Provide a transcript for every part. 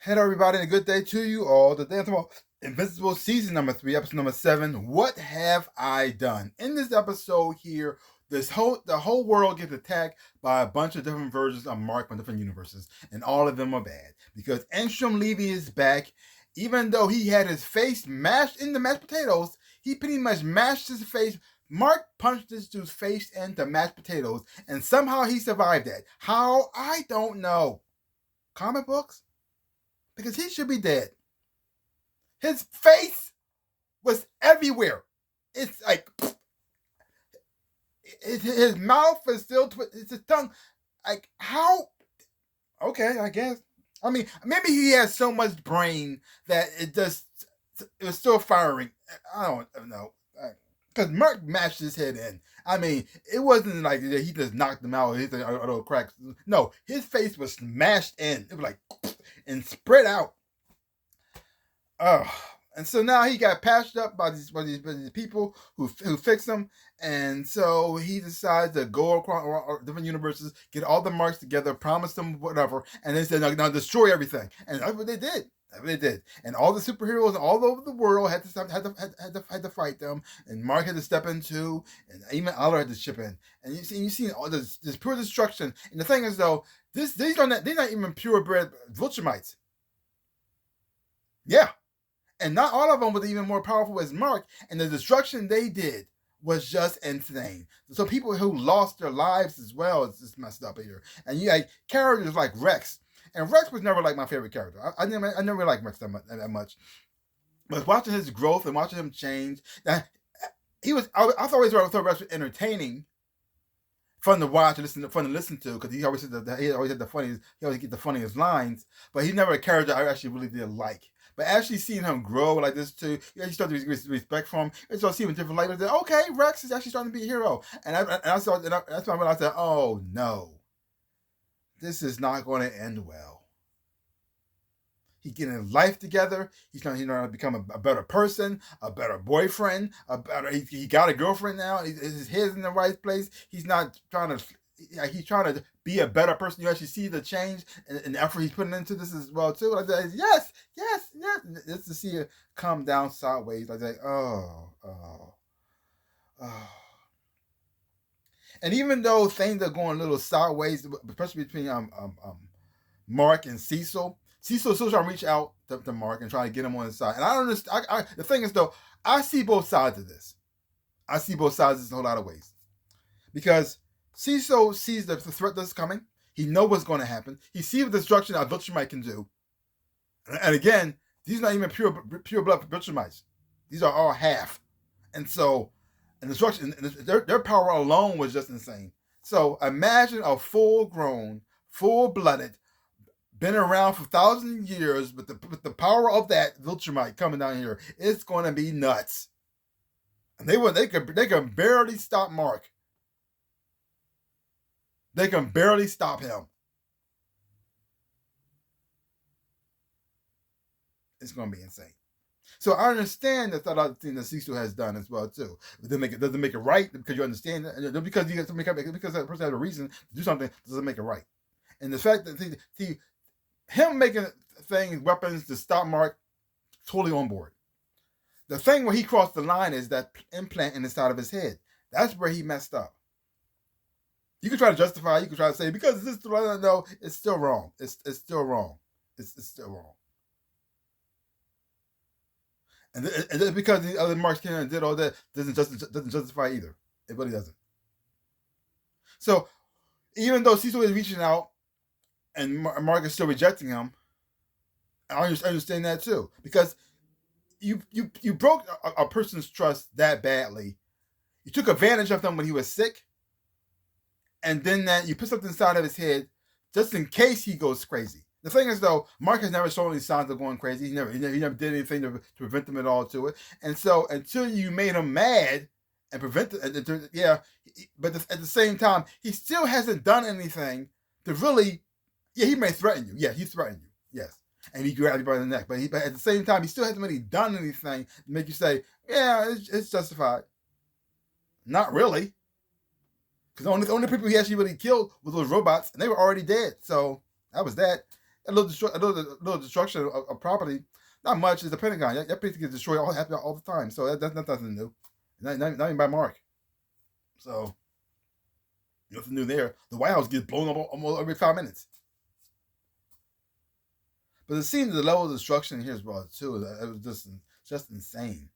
Hello, everybody, and a good day to you all. Today I'm talking about Invincible Season number 3, episode number 7. What have I done? In this episode here, the whole world gets attacked by a bunch of different versions of Mark from different universes, and all of them are bad because Enstrom Levy is back. Even though he had his face mashed into mashed potatoes, he pretty much mashed his face. Mark punched this dude's face into mashed potatoes, and somehow he survived that. How? I don't know. Comic books? Because he should be dead. His face was everywhere. It's like his mouth is still it's his tongue. Like how? Okay, I guess. I mean, maybe he has so much brain that it was still firing. I don't know. Because Mark mashed his head in. I mean, it wasn't like he just knocked him out. He's like, little cracks. No, his face was smashed in. It was like and spread out. And so now he got patched up by these people who fix him, and so he decides to go across different universes, get all the Marks together, promise them whatever, and then said, "Now destroy everything." And that's what they did. That's what they did. And all the superheroes all over the world had to fight them, and Mark had to step in too, and even Allah had to chip in. And you see all this pure destruction. And the thing is, though, they're not even purebred Viltrumites. Yeah. And not all of them were even more powerful as Mark, and the destruction they did was just insane. So people who lost their lives as well is just messed up here. And you had characters like Rex, and Rex was never like my favorite character. I never really liked Rex that much. But watching his growth and watching him change, I always thought Rex was entertaining, fun to watch and fun to listen to, because he always had the funniest lines. But he's never a character I actually really did like. But actually seeing him grow like this too, you actually start to respect for him. And so I see him in different light. Okay, Rex is actually starting to be a hero. That's why I realized that, oh no, this is not going to end well. He's getting his life together. He's trying to become a better person, a better boyfriend, he got a girlfriend now. His head's in the right place. He's not trying to. He's trying to be a better person. You actually see the change and the effort he's putting into this as well too. Like that, yes. Just to see it come down sideways, like that. Oh. And even though things are going a little sideways, especially between Mark and Cecil still trying to reach out to Mark and try to get him on his side. And I don't understand. The thing is, though, I see both sides of this. I see both sides in a whole lot of ways. Because Cecil sees the threat that's coming. He knows what's going to happen. He sees the destruction that Viltrumite can do. And again, these are not even pure blood Viltrumites. These are all half. And so, and destruction, their power alone was just insane. So imagine a full-grown, full-blooded, been around for thousands of years, but the power of that Viltrumite coming down here, it's going to be nuts. And they can barely stop Mark. They can barely stop him. It's going to be insane. So I understand that other thing that Cecil has done as well too. It doesn't make it right because you understand that because that person has a reason to do something doesn't make it right. And the fact that him making weapons to stop Mark, totally on board. The thing where he crossed the line is that implant in the side of his head. That's where he messed up. You can try to justify. You can try to say because this. No, it's still wrong. It's still wrong. It's still wrong. And because the other Marks came and did all that doesn't justify either. It really doesn't. So even though Cecil is reaching out and Mark is still rejecting him, I understand that too, because you broke a person's trust that badly. You took advantage of him when he was sick, and then that you put something inside of his head just in case he goes crazy. The thing is, though, Mark has never shown any signs of going crazy. He never did anything to prevent them at all to it. And so until you made him mad and prevent it, but at the same time, he still hasn't done anything to really. Yeah, he may threaten you. Yeah, he's threatened you. Yes. And he grabbed you by the neck. But at the same time, he still hasn't really done anything to make you say, yeah, it's justified. Not really. Because the only people he actually really killed were those robots, and they were already dead. So that was that. a little destruction of property. Not much. It's the Pentagon. That place gets destroyed all the time. So that's nothing new. Not even by Mark. So nothing new there. The White House gets blown up almost every 5 minutes. But it seems the level of destruction here as well too. It was just insane.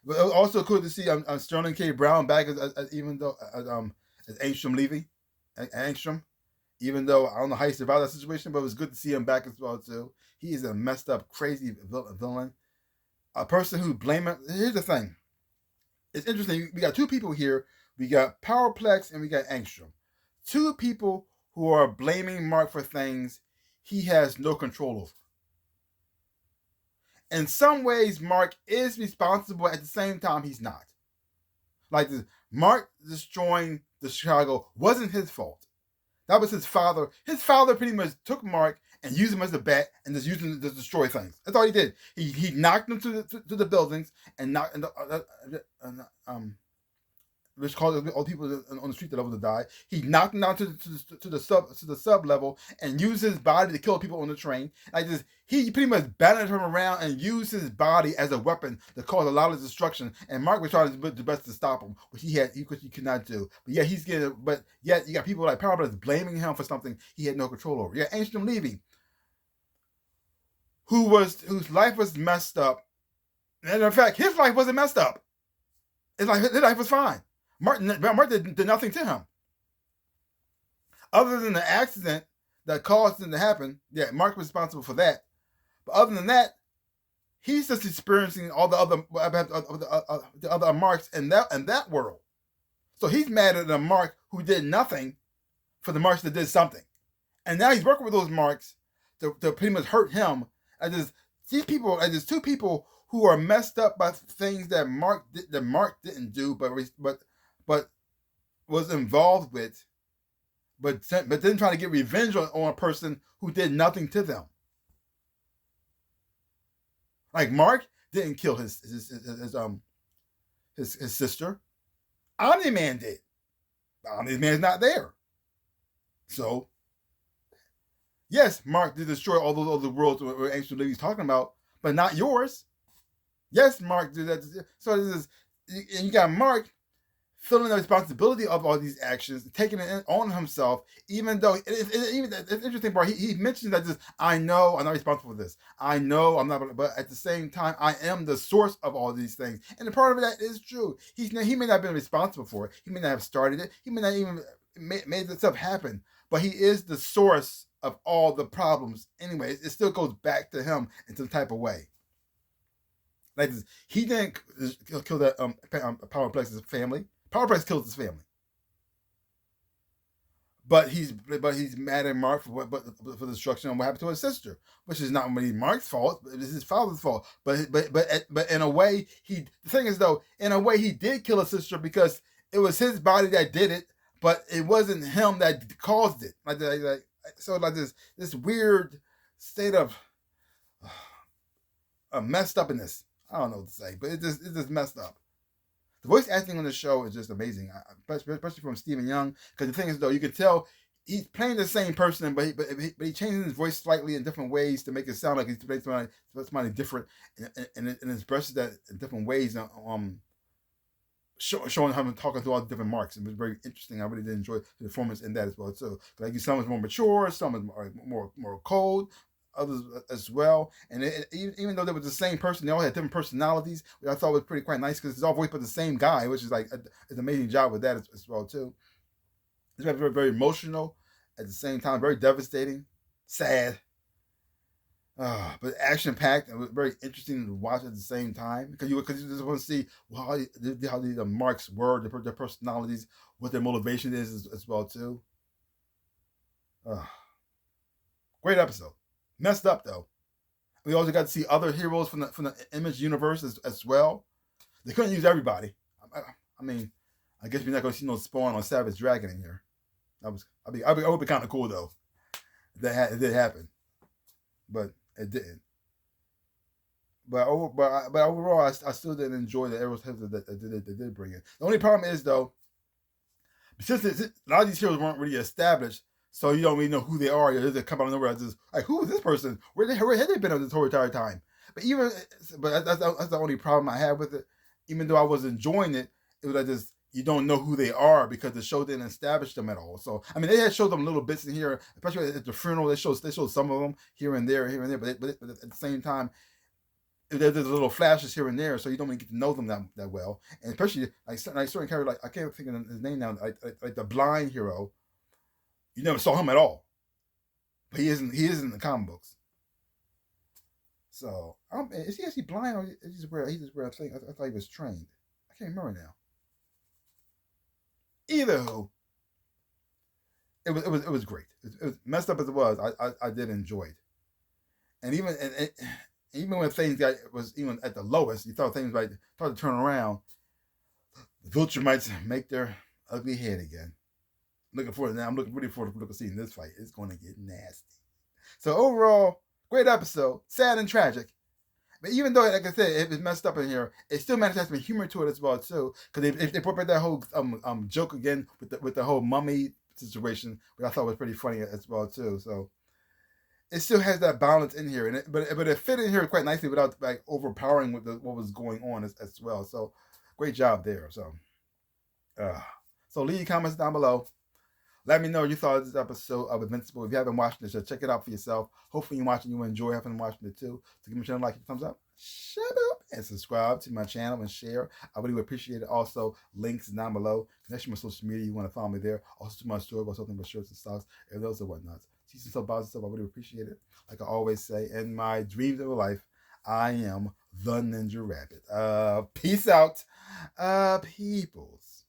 But it was also cool to see Sterling K. Brown back as even though as Angstrom Levy, Angstrom. Even though I don't know how he survived that situation, but it was good to see him back as well too. He is a messed up, crazy villain, a person who blames. Here's the thing: it's interesting. We got two people here. We got Powerplex and we got Angstrom. Two people who are blaming Mark for things he has no control over. In some ways, Mark is responsible. At the same time, he's not. Like Mark destroying the Chicago wasn't his fault. That was his father. His father pretty much took Mark and used him as a bat and just used him to destroy things. That's all he did. He knocked him to the buildings and knocked which caused all the people on the street level to die. He knocked him down to the sub level and used his body to kill people on the train. Like this, he pretty much battered him around and used his body as a weapon to cause a lot of destruction. And Mark was trying to do the best to stop him, which he could not do. But yeah, he's getting. But yet you got people like Power Brothers blaming him for something he had no control over. Yeah, Angstrom Levy, whose life was messed up, and in fact, his life wasn't messed up. His life was fine. Mark did nothing to him. Other than the accident that caused it to happen, yeah, Mark was responsible for that. But other than that, he's just experiencing all the other Marks in that world. So he's mad at a Mark who did nothing for the Marks that did something. And now he's working with those Marks to pretty much hurt him. These people, as two people who are messed up by things that Mark didn't do, but was involved with, but then trying to get revenge on a person who did nothing to them. Like Mark didn't kill his sister. Omni-Man did. Omni-Man's not there. So yes, Mark did destroy all those other worlds where Ancient Lady's talking about, but not yours. Yes, Mark did that. So and you got Mark feeling the responsibility of all these actions, taking it on himself, even though even the interesting part, he mentions that I know I'm not responsible for this. I know I'm not, but at the same time, I am the source of all these things. And a part of that is true. He may not have been responsible for it. He may not have started it. He may not even made the stuff happen, but he is the source of all the problems. Anyway, it still goes back to him in some type of way. Like this, he didn't kill that Powerplex's family. Powerplex killed his family, but he's mad at Mark for the destruction and what happened to his sister, which is not really Mark's fault. It is his father's fault. But in a way, the thing is though, in a way he did kill his sister because it was his body that did it, but it wasn't him that caused it. So this weird state of messed upness. I don't know what to say, but it's just messed up. The voice acting on the show is just amazing, especially from Stephen Young. Because the thing is, though, you can tell he's playing the same person, but he changes his voice slightly in different ways to make it sound like he's playing somebody different, and expresses that in different ways. Showing him talking through all the different Marks. It was very interesting. I really did enjoy the performance in that as well too. Like some is more mature, some is more cold, others as well. And even though they were the same person, they all had different personalities, which I thought was pretty quite nice because it's all voiced by the same guy, which is like an amazing job with that as well too. It's very, very, very emotional at the same time, very devastating, sad, but action packed and very interesting to watch at the same time because you just want to see how the Marks were, their personalities, what their motivation is as well too. Great episode. Messed up though. We also got to see other heroes from the Image universe as well. They couldn't use everybody. I mean, I guess we're not going to see no Spawn or Savage Dragon in here. I would be kind of cool though. It did happen, but it didn't. But overall, I still didn't enjoy the heroes that they did bring in. The only problem is though, since a lot of these heroes weren't really established, So you don't really know who they are. They just come out of nowhere. Just like, who is this person? Where had they been this whole entire time? But that's the only problem I have with it. Even though I was enjoying it, it was like this. You don't know who they are because the show didn't establish them at all. So I mean, they had showed them little bits in here, especially at the funeral. They showed some of them here and there, but at the same time, there's little flashes here and there, so you don't really get to know them that well. And especially like certain characters, like I can't think of his name now, like the blind hero. You never saw him at all, but he isn't in the comic books. So is he actually blind or is he just wear a thing? I thought he was trained. I can't remember now. Either who, it was great. It was messed up as it was. I did enjoy it, and even when things got was even at the lowest, you thought things might start to turn around. The Vulture might make their ugly head again. Looking forward now. I'm looking really forward to seeing this fight. It's going to get nasty. So overall, great episode. Sad and tragic. But even though, like I said, it was messed up in here, it still managed to have some humor to it as well too. Because they brought back that whole joke again with the whole mummy situation, which I thought was pretty funny as well too. So it still has that balance in here, and but it fit in here quite nicely without like overpowering with what was going on as well. So great job there. So leave your comments down below. Let me know what you thought of this episode of Invincible. If you haven't watched it, just check it out for yourself. Hopefully you're watching, you enjoy having watching it too. So give my channel a like, thumbs up, shut up, and subscribe to my channel and share. I really would appreciate it. Also, links down below. Connection with social media, you want to follow me there. Also to my store, about something about shirts and socks and those and whatnot. See some stuff about stuff, I really appreciate it. Like I always say, in my dreams of a life, I am the Ninja Rabbit. Peace out, peoples.